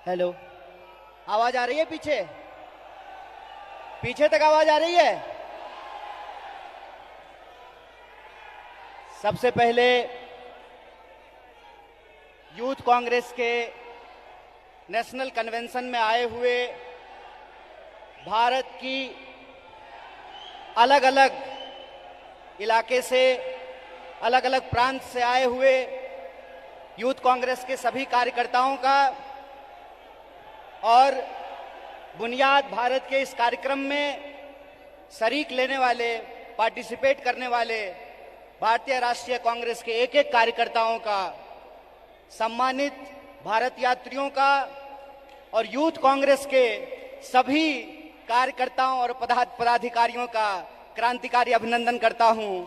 Hello, आवाज आ रही है? पीछे पीछे तक आवाज आ रही है? सबसे पहले यूथ कांग्रेस के नेशनल कन्वेंशन में आए हुए भारत की अलग अलग इलाके से, अलग अलग प्रांत से आए हुए यूथ कांग्रेस के सभी कार्यकर्ताओं का और बुनियाद भारत के इस कार्यक्रम में शरीक लेने वाले, पार्टिसिपेट करने वाले भारतीय राष्ट्रीय कांग्रेस के एक एक कार्यकर्ताओं का, सम्मानित भारत यात्रियों का और यूथ कांग्रेस के सभी कार्यकर्ताओं और पदाधिकारियों का क्रांतिकारी अभिनंदन करता हूं,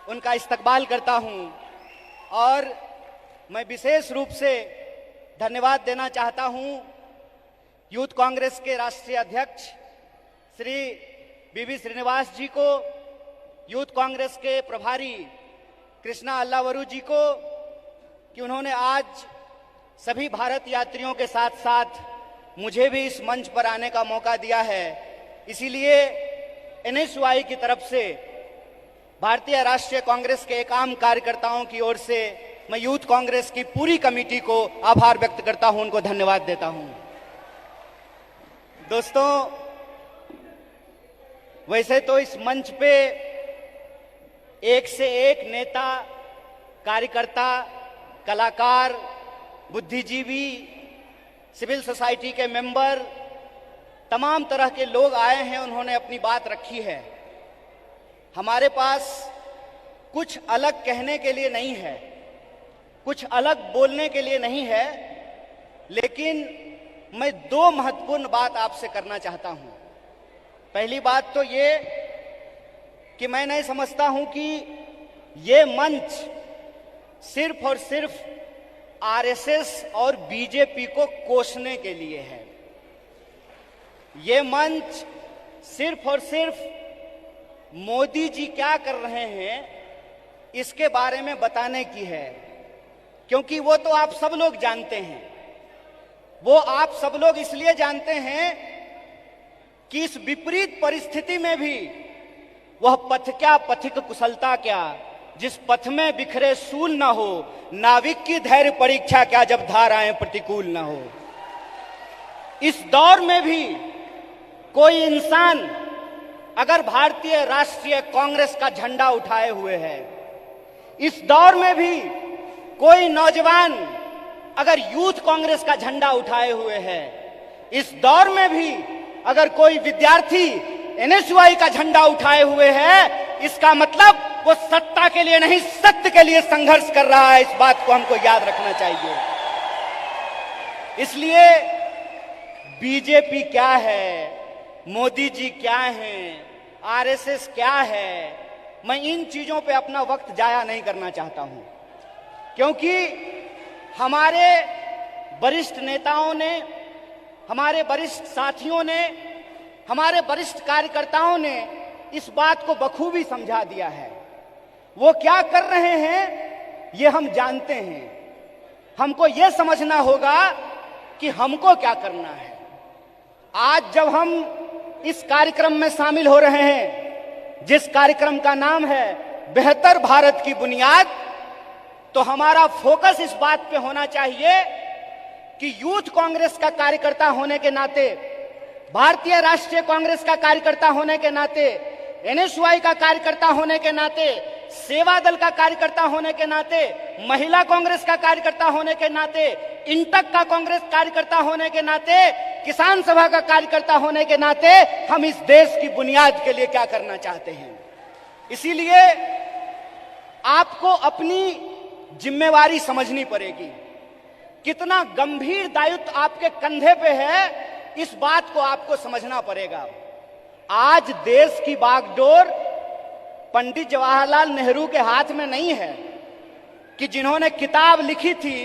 उनका इस्तकबाल करता हूं। और मैं विशेष रूप से धन्यवाद देना चाहता हूं यूथ कांग्रेस के राष्ट्रीय अध्यक्ष श्री बीवी श्रीनिवास जी को, यूथ कांग्रेस के प्रभारी कृष्णा अल्लावरू जी को, कि उन्होंने आज सभी भारत यात्रियों के साथ साथ मुझे भी इस मंच पर आने का मौका दिया है। इसीलिए एनएसयूआई की तरफ से, भारतीय राष्ट्रीय कांग्रेस के एक आम कार्यकर्ताओं की ओर से मैं यूथ कांग्रेस की पूरी कमेटी को आभार व्यक्त करता हूं, उनको धन्यवाद देता हूं। दोस्तों, वैसे तो इस मंच पे एक से एक नेता, कार्यकर्ता, कलाकार, बुद्धिजीवी, सिविल सोसाइटी के मेंबर, तमाम तरह के लोग आए हैं, उन्होंने अपनी बात रखी है। हमारे पास कुछ अलग कहने के लिए नहीं है, कुछ अलग बोलने के लिए नहीं है, लेकिन मैं दो महत्वपूर्ण बात आपसे करना चाहता हूं। पहली बात तो ये कि मैं नहीं समझता हूं कि ये मंच सिर्फ और सिर्फ आरएसएस और बीजेपी को कोसने के लिए है। ये मंच सिर्फ और सिर्फ मोदी जी क्या कर रहे हैं इसके बारे में बताने की है, क्योंकि वो तो आप सब लोग जानते हैं। वो आप सब लोग इसलिए जानते हैं कि इस विपरीत परिस्थिति में भी वह पथ क्या, पथिक कुशलता क्या, जिस पथ में बिखरे सूल न हो, नाविक की धैर्य परीक्षा क्या, जब धाराएं प्रतिकूल न हो। इस दौर में भी कोई इंसान अगर भारतीय राष्ट्रीय कांग्रेस का झंडा उठाए हुए है, इस दौर में भी कोई नौजवान अगर यूथ कांग्रेस का झंडा उठाए हुए है, इस दौर में भी अगर कोई विद्यार्थी एनएसयूआई का झंडा उठाए हुए है, इसका मतलब वो सत्ता के लिए नहीं, सत्य के लिए संघर्ष कर रहा है। इस बात को हमको याद रखना चाहिए। इसलिए बीजेपी क्या है, मोदी जी क्या हैं, आरएसएस क्या है, मैं इन चीजों पे अपना वक्त जाया नहीं करना चाहता हूं, क्योंकि हमारे वरिष्ठ नेताओं ने, हमारे वरिष्ठ साथियों ने, हमारे वरिष्ठ कार्यकर्ताओं ने इस बात को बखूबी समझा दिया है। वो क्या कर रहे हैं ये हम जानते हैं। हमको ये समझना होगा कि हमको क्या करना है। आज जब हम इस कार्यक्रम में शामिल हो रहे हैं, जिस कार्यक्रम का नाम है बेहतर भारत की बुनियाद, तो हमारा फोकस इस बात पे होना चाहिए कि यूथ कांग्रेस का कार्यकर्ता होने के नाते, भारतीय राष्ट्रीय कांग्रेस का कार्यकर्ता होने के नाते, एनएसयूआई का कार्यकर्ता होने के नाते, सेवा दल का कार्यकर्ता होने के नाते, महिला कांग्रेस का कार्यकर्ता होने के नाते, इंटक का कांग्रेस कार्यकर्ता होने के नाते, किसान सभा का कार्यकर्ता होने के नाते हम इस देश की बुनियाद के लिए क्या करना चाहते हैं। इसीलिए आपको अपनी जिम्मेवारी समझनी पड़ेगी। कितना गंभीर दायित्व आपके कंधे पे है, इस बात को आपको समझना पड़ेगा। आज देश की बागडोर पंडित जवाहरलाल नेहरू के हाथ में नहीं है, कि जिन्होंने किताब लिखी थी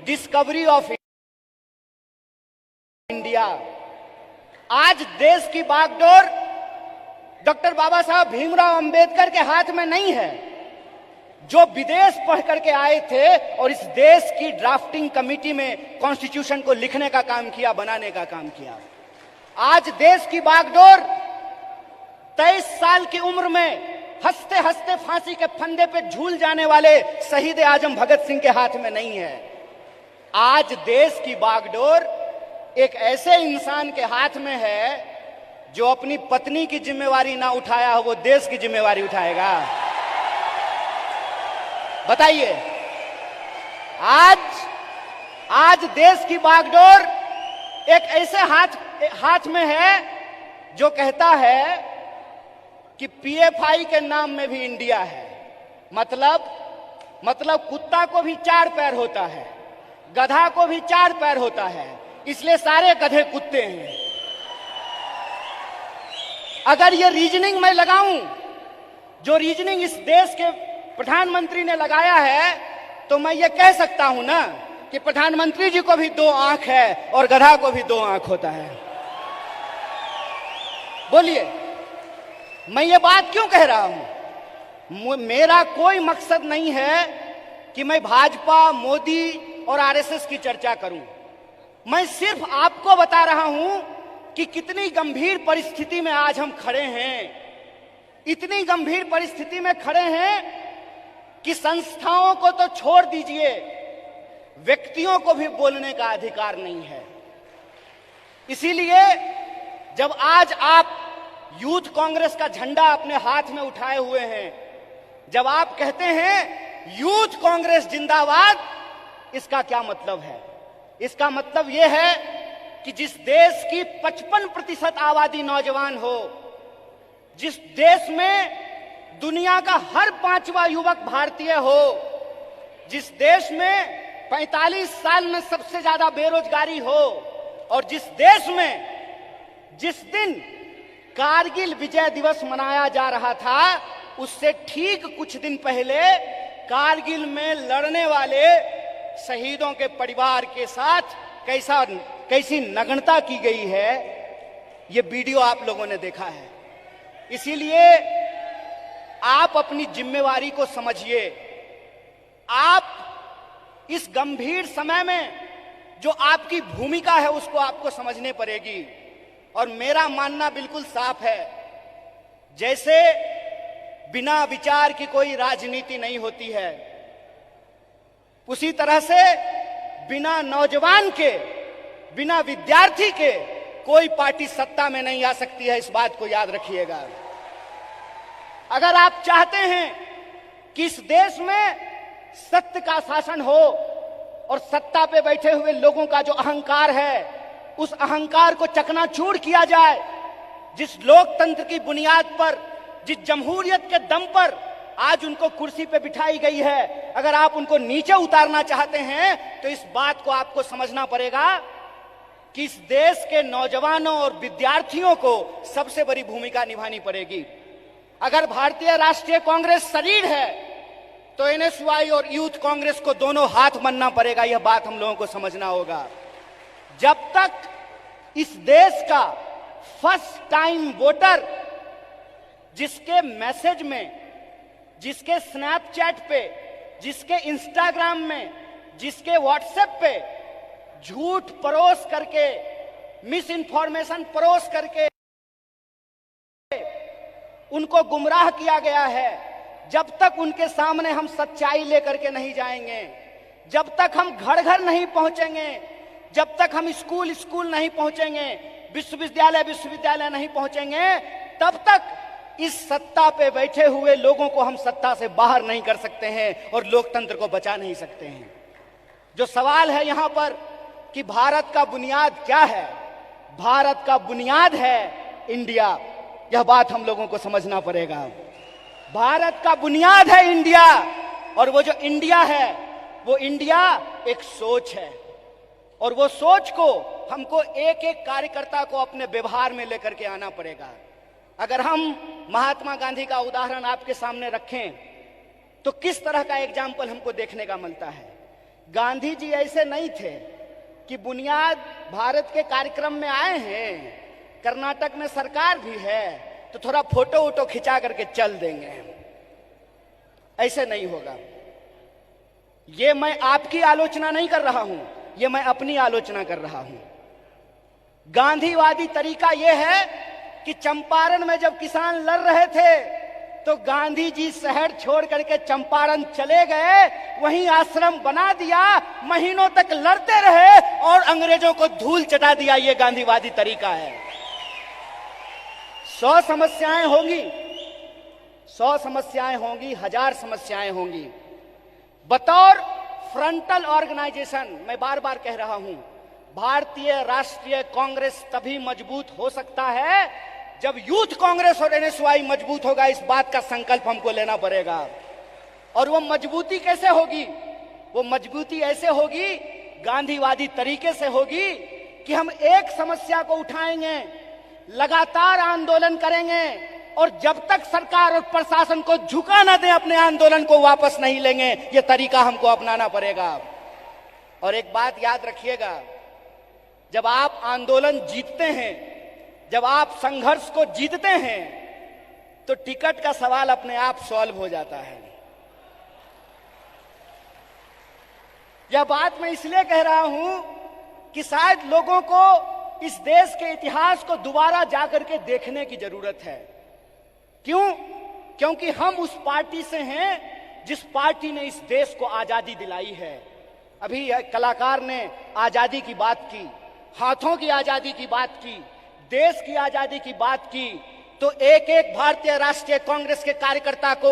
डिस्कवरी ऑफ इंडिया। आज देश की बागडोर डॉक्टर बाबा साहब भीमराव अंबेडकर के हाथ में नहीं है। जो विदेश पढ़ करके आए थे और इस देश की ड्राफ्टिंग कमेटी में कॉन्स्टिट्यूशन को लिखने का काम किया, बनाने का काम किया। आज देश की बागडोर 23 साल की उम्र में हंसते हंसते फांसी के फंदे पे झूल जाने वाले शहीद आजम भगत सिंह के हाथ में नहीं है। आज देश की बागडोर एक ऐसे इंसान के हाथ में है जो अपनी पत्नी की जिम्मेवारी ना उठाया हो, वो देश की जिम्मेवारी उठाएगा। बताइए, आज देश की बागडोर एक ऐसे हाथ में है जो कहता है कि पीएफआई के नाम में भी इंडिया है। मतलब कुत्ता को भी 4 पैर होता है, गधा को भी 4 पैर होता है, इसलिए सारे गधे कुत्ते हैं। अगर ये रीजनिंग मैं लगाऊं, जो रीजनिंग इस देश के प्रधानमंत्री ने लगाया है, तो मैं ये कह सकता हूं ना कि प्रधानमंत्री जी को भी 2 आंख है और गधा को भी 2 आंख होता है। बोलिए, मैं ये बात क्यों कह रहा हूं? मेरा कोई मकसद नहीं है कि मैं भाजपा, मोदी और आरएसएस की चर्चा करूं। मैं सिर्फ आपको बता रहा हूं कि कितनी गंभीर परिस्थिति में आज हम खड़े हैं। इतनी गंभीर परिस्थिति में खड़े हैं कि संस्थाओं को तो छोड़ दीजिए, व्यक्तियों को भी बोलने का अधिकार नहीं है। इसीलिए जब आज आप यूथ कांग्रेस का झंडा अपने हाथ में उठाए हुए हैं, जब आप कहते हैं यूथ कांग्रेस जिंदाबाद, इसका क्या मतलब है? इसका मतलब यह है कि जिस देश की 55% आबादी नौजवान हो, जिस देश में दुनिया का हर 5वां युवक भारतीय हो, जिस देश में 45 साल में सबसे ज्यादा बेरोजगारी हो, और जिस देश में जिस दिन कारगिल विजय दिवस मनाया जा रहा था, उससे ठीक कुछ दिन पहले कारगिल में लड़ने वाले शहीदों के परिवार के साथ कैसी नग्नता की गई है, ये वीडियो आप लोगों ने देखा है। इसीलिए आप अपनी जिम्मेवारी को समझिए। आप इस गंभीर समय में जो आपकी भूमिका है उसको आपको समझने पड़ेगी। और मेरा मानना बिल्कुल साफ है, जैसे बिना विचार की कोई राजनीति नहीं होती है, उसी तरह से बिना नौजवान के, बिना विद्यार्थी के कोई पार्टी सत्ता में नहीं आ सकती है। इस बात को याद रखिएगा। अगर आप चाहते हैं कि इस देश में सत्य का शासन हो और सत्ता पे बैठे हुए लोगों का जो अहंकार है, उस अहंकार को चकनाचूर किया जाए, जिस लोकतंत्र की बुनियाद पर, जिस जमहूरियत के दम पर आज उनको कुर्सी पे बिठाई गई है, अगर आप उनको नीचे उतारना चाहते हैं तो इस बात को आपको समझना पड़ेगा कि इस देश के नौजवानों और विद्यार्थियों को सबसे बड़ी भूमिका निभानी पड़ेगी। अगर भारतीय राष्ट्रीय कांग्रेस शरीर है तो एनएसयूआई और यूथ कांग्रेस को दोनों हाथ बनना पड़ेगा। यह बात हम लोगों को समझना होगा। जब तक इस देश का फर्स्ट टाइम वोटर, जिसके मैसेज में, जिसके स्नैपचैट पे, जिसके इंस्टाग्राम में, जिसके व्हाट्सएप पे झूठ परोस करके, मिस इंफॉर्मेशन परोस करके उनको गुमराह किया गया है, जब तक उनके सामने हम सच्चाई लेकर के नहीं जाएंगे, जब तक हम घर घर नहीं पहुंचेंगे, जब तक हम स्कूल स्कूल नहीं पहुंचेंगे, विश्वविद्यालय विश्वविद्यालय नहीं पहुंचेंगे, तब तक इस सत्ता पे बैठे हुए लोगों को हम सत्ता से बाहर नहीं कर सकते हैं और लोकतंत्र को बचा नहीं सकते हैं। जो सवाल है यहां पर कि भारत का बुनियाद क्या है? भारत का बुनियाद है इंडिया। यह बात हम लोगों को समझना पड़ेगा। भारत का बुनियाद है इंडिया, और वो जो इंडिया है, वो इंडिया एक सोच है, और वो सोच को हमको एक एक कार्यकर्ता को अपने व्यवहार में लेकर के आना पड़ेगा। अगर हम महात्मा गांधी का उदाहरण आपके सामने रखें तो किस तरह का एग्जाम्पल हमको देखने का मिलता है। गांधी जी ऐसे नहीं थे कि बुनियाद भारत के कार्यक्रम में आए हैं, कर्नाटक में सरकार भी है तो थोड़ा फोटो वोटो खिंचा करके चल देंगे। ऐसे नहीं होगा। ये मैं आपकी आलोचना नहीं कर रहा हूं, ये मैं अपनी आलोचना कर रहा हूं। गांधीवादी तरीका यह है कि चंपारण में जब किसान लड़ रहे थे तो गांधी जी शहर छोड़ करके चंपारण चले गए, वहीं आश्रम बना दिया, महीनों तक लड़ते रहे और अंग्रेजों को धूल चटा दिया। ये गांधीवादी तरीका है। 100 समस्याएं होंगी, 100 समस्याएं होंगी, 1000 समस्याएं होंगी। बतौर फ्रंटल ऑर्गेनाइजेशन मैं बार बार कह रहा हूं, भारतीय राष्ट्रीय कांग्रेस तभी मजबूत हो सकता है जब यूथ कांग्रेस और एनएसवाई मजबूत होगा। इस बात का संकल्प हमको लेना पड़ेगा। और वो मजबूती कैसे होगी? वो मजबूती ऐसे होगी, गांधीवादी तरीके से होगी कि हम एक समस्या को उठाएंगे, लगातार आंदोलन करेंगे और जब तक सरकार और प्रशासन को झुका ना दें, अपने आंदोलन को वापस नहीं लेंगे। ये तरीका हमको अपनाना पड़ेगा। और एक बात याद रखिएगा, जब आप आंदोलन जीतते हैं, जब आप संघर्ष को जीतते हैं, तो टिकट का सवाल अपने आप सॉल्व हो जाता है। यह बात मैं इसलिए कह रहा हूं कि शायद लोगों को इस देश के इतिहास को दोबारा जाकर के देखने की जरूरत है। क्यों? क्योंकि हम उस पार्टी से हैं जिस पार्टी ने इस देश को आजादी दिलाई है। अभी कलाकार ने आजादी की बात की, हाथों की आजादी की बात की, देश की आजादी की बात की, तो एक एक भारतीय राष्ट्रीय कांग्रेस के कार्यकर्ता को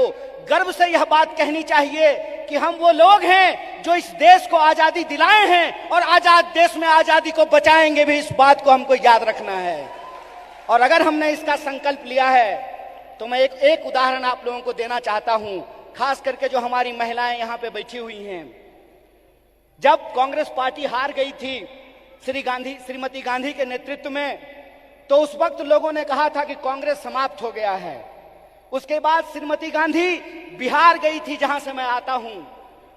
गर्व से यह बात कहनी चाहिए कि हम वो लोग हैं जो इस देश को आजादी दिलाए हैं और आजाद देश में आजादी को बचाएंगे भी। इस बात को हमको याद रखना है। और अगर हमने इसका संकल्प लिया है तो मैं एक उदाहरण आप लोगों को देना चाहता हूं, खास करके जो हमारी महिलाएं यहां पे बैठी हुई हैं। जब कांग्रेस पार्टी हार गई थी श्रीमती गांधी के नेतृत्व में, तो उस वक्त लोगों ने कहा था कि कांग्रेस समाप्त हो गया है। उसके बाद श्रीमती गांधी बिहार गई थी, जहां से मैं आता हूं।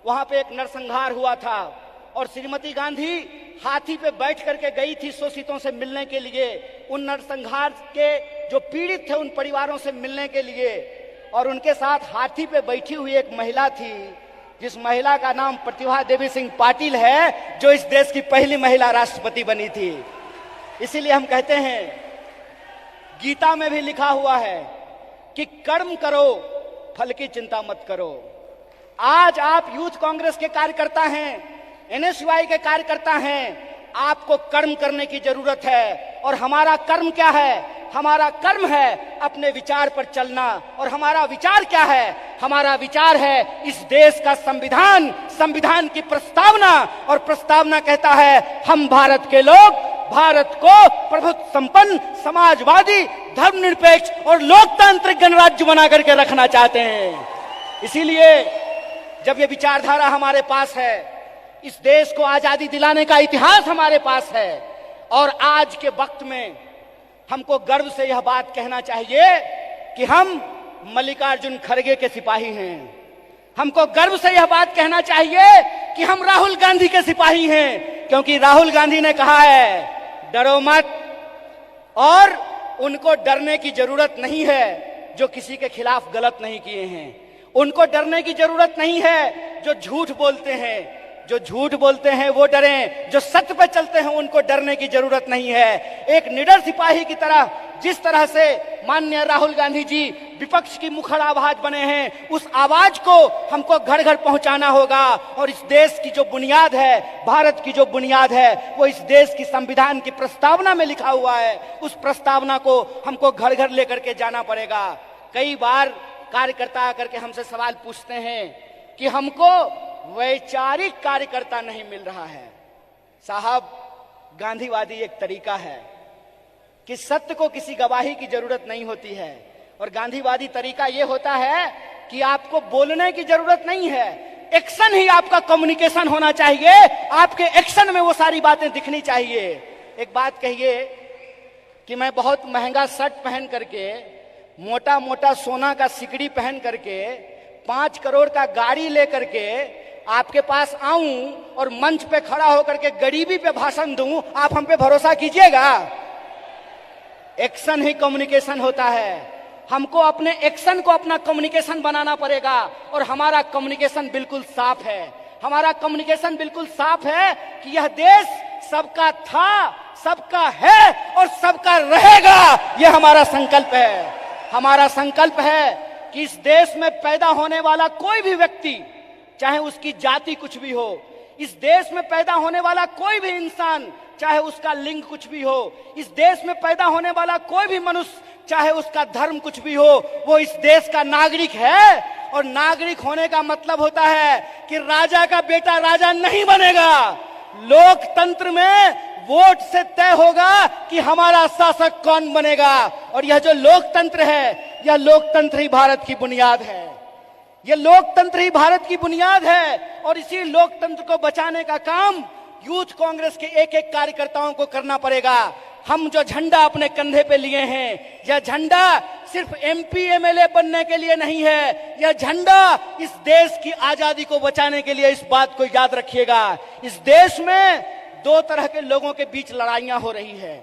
वहां पे एक नरसंहार हुआ था और श्रीमती गांधी हाथी पे बैठ करके गई थी शोषितों से मिलने के लिए, उन नरसंहार के जो पीड़ित थे उन परिवारों से मिलने के लिए। और उनके साथ हाथी पे बैठी हुई एक महिला थी, जिस महिला का नाम प्रतिभा देवी सिंह पाटिल है, जो इस देश की पहली महिला राष्ट्रपति बनी थी। इसीलिए हम कहते हैं, गीता में भी लिखा हुआ है कि कर्म करो, फल की चिंता मत करो। आज आप यूथ कांग्रेस के कार्यकर्ता हैं, एनएसयूआई के कार्यकर्ता हैं, आपको कर्म करने की जरूरत है। और हमारा कर्म क्या है? हमारा कर्म है अपने विचार पर चलना। और हमारा विचार क्या है? हमारा विचार है इस देश का संविधान, संविधान की प्रस्तावना। और प्रस्तावना कहता है, हम भारत के लोग भारत को प्रभुत्व संपन्न, समाजवादी, धर्मनिरपेक्ष और लोकतांत्रिक गणराज्य बना करके रखना चाहते हैं। इसीलिए जब ये विचारधारा हमारे पास है, इस देश को आजादी दिलाने का इतिहास हमारे पास है, और आज के वक्त में हमको गर्व से यह बात कहना चाहिए कि हम मल्लिकार्जुन खड़गे के सिपाही हैं। हमको गर्व से यह बात कहना चाहिए कि हम राहुल गांधी के सिपाही हैं, क्योंकि राहुल गांधी ने कहा है, डरो मत। और उनको डरने की जरूरत नहीं है जो किसी के खिलाफ गलत नहीं किए हैं। उनको डरने की जरूरत नहीं है जो झूठ बोलते हैं। जो झूठ बोलते हैं वो डरें, जो सत्य पे चलते हैं उनको डरने की जरूरत नहीं है। एक निडर सिपाही की तरह, जिस तरह से माननीय राहुल गांधी जी विपक्ष की मुखर आवाज बने हैं, उस आवाज को हमको घर घर पहुंचाना होगा। और इस देश की जो बुनियाद है, भारत की जो बुनियाद है, वो इस देश की संविधान की प्रस्तावना में लिखा हुआ है। उस प्रस्तावना को हमको घर घर लेकर के जाना पड़ेगा। कई बार कार्यकर्ता आकर के हमसे सवाल पूछते हैं कि हमको वैचारिक कार्यकर्ता नहीं मिल रहा है। साहब, गांधीवादी एक तरीका है कि सत्य को किसी गवाही की जरूरत नहीं होती है। और गांधीवादी तरीका यह होता है कि आपको बोलने की जरूरत नहीं है, एक्शन ही आपका कम्युनिकेशन होना चाहिए। आपके एक्शन में वो सारी बातें दिखनी चाहिए। एक बात कहिए कि मैं बहुत महंगा शर्ट पहन करके, मोटा मोटा सोना का सिकड़ी पहन करके, 5 करोड़ का गाड़ी लेकर के आपके पास आऊं और मंच पे खड़ा होकर के गरीबी पे भाषण दूं, आप हम पे भरोसा कीजिएगा? एक्शन ही कम्युनिकेशन होता है। हमको अपने एक्शन को अपना कम्युनिकेशन बनाना पड़ेगा। और हमारा कम्युनिकेशन बिल्कुल साफ है, हमारा कम्युनिकेशन बिल्कुल साफ है कि यह देश सबका था, सबका है और सबका रहेगा। यह हमारा संकल्प है। हमारा संकल्प है कि इस देश में पैदा होने वाला कोई भी व्यक्ति, चाहे उसकी जाति कुछ भी हो, इस देश में पैदा होने वाला कोई भी इंसान, चाहे उसका लिंग कुछ भी हो, इस देश में पैदा होने वाला कोई भी मनुष्य, चाहे उसका धर्म कुछ भी हो, वो इस देश का नागरिक है। और नागरिक होने का मतलब होता है कि राजा का बेटा राजा नहीं बनेगा। लोकतंत्र में वोट से तय होगा कि हमारा शासक कौन बनेगा। और यह जो लोकतंत्र है, यह लोकतंत्र ही भारत की बुनियाद है। यह लोकतंत्र ही भारत की बुनियाद है। और इसी लोकतंत्र को बचाने का काम यूथ कांग्रेस के एक एक कार्यकर्ताओं को करना पड़ेगा। हम जो झंडा अपने कंधे पे लिए हैं, यह झंडा सिर्फ एमपी एमएलए बनने के लिए नहीं है, यह झंडा इस देश की आजादी को बचाने के लिए। इस बात को याद रखिएगा। इस देश में दो तरह के लोगों के बीच लड़ाइयां हो रही है।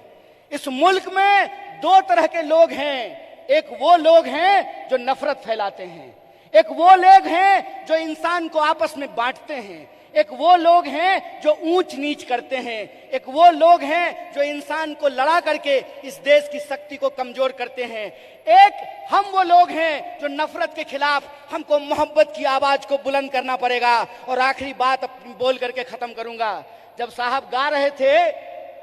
इस मुल्क में दो तरह के लोग हैं। एक वो लोग हैं जो नफरत फैलाते हैं, एक वो लोग हैं जो इंसान को आपस में बांटते हैं, एक वो लोग हैं जो ऊंच नीच करते हैं, एक वो लोग हैं जो इंसान को लड़ा करके इस देश की शक्ति को कमजोर करते हैं। एक हम वो लोग हैं जो नफरत के खिलाफ हमको मोहब्बत की आवाज को बुलंद करना पड़ेगा। और आखिरी बात अपनी बोल करके खत्म करूंगा। जब साहब गा रहे थे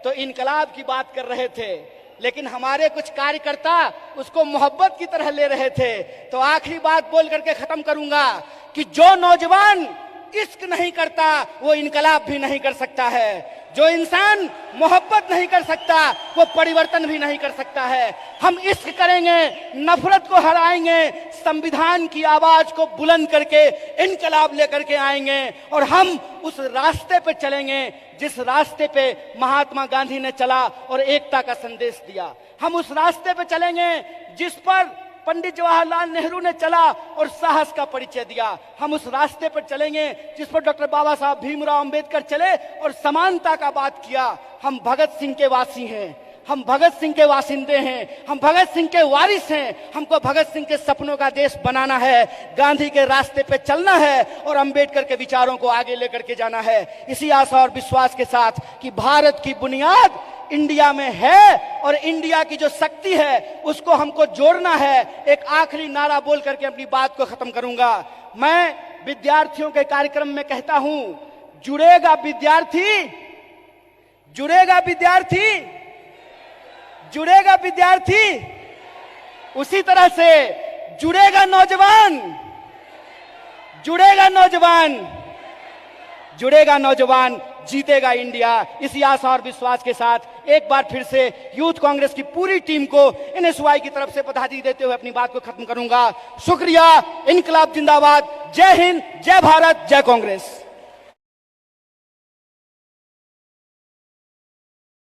तो इनकलाब की बात कर रहे थे, लेकिन हमारे कुछ कार्यकर्ता उसको मोहब्बत की तरह ले रहे थे। तो आखिरी बात बोल करके खत्म करूंगा कि जो नौजवान इश्क नहीं करता वो इनकलाब भी नहीं कर सकता है। जो इंसान मोहब्बत नहीं कर सकता वो परिवर्तन भी नहीं कर सकता है। हम इश्क करेंगे, नफरत को हराएंगे, संविधान की आवाज को बुलंद करके इनकलाब लेकर के आएंगे। और हम उस रास्ते पे चलेंगे जिस रास्ते पे महात्मा गांधी ने चला और एकता का संदेश दिया। हम उस रास्ते पे चलेंगे जिस पर पंडित जवाहरलाल नेहरू ने चला और साहस का परिचय दिया। हम उस रास्ते पर चलेंगे जिस पर डॉक्टर बाबा साहब भीमराव अंबेडकर चले और समानता का बात किया। हम भगत सिंह के वासी हैं, हम भगत सिंह के वासिंदे हैं, हम भगत सिंह के वारिस हैं। हमको भगत सिंह के सपनों का देश बनाना है, गांधी के रास्ते पे चलना है और अंबेडकर के विचारों को आगे लेकर के जाना है। इसी आशा और विश्वास के साथ कि भारत की बुनियाद इंडिया में है और इंडिया की जो शक्ति है उसको हमको जोड़ना है। एक आखिरी नारा बोल करके अपनी बात को खत्म करूंगा। मैं विद्यार्थियों के कार्यक्रम में कहता हूं, जुड़ेगा विद्यार्थी, जुड़ेगा विद्यार्थी, जुड़ेगा विद्यार्थी, उसी तरह से जुड़ेगा नौजवान, जुड़ेगा नौजवान, जुड़ेगा नौजवान, जीतेगा इंडिया। इसी आशा और विश्वास के साथ एक बार फिर से यूथ कांग्रेस की पूरी टीम को एनएसयूआई की तरफ से बधाई देते हुए अपनी बात को खत्म करूंगा। शुक्रिया। इनकलाब जिंदाबाद। जय हिंद, जय भारत, जय कांग्रेस।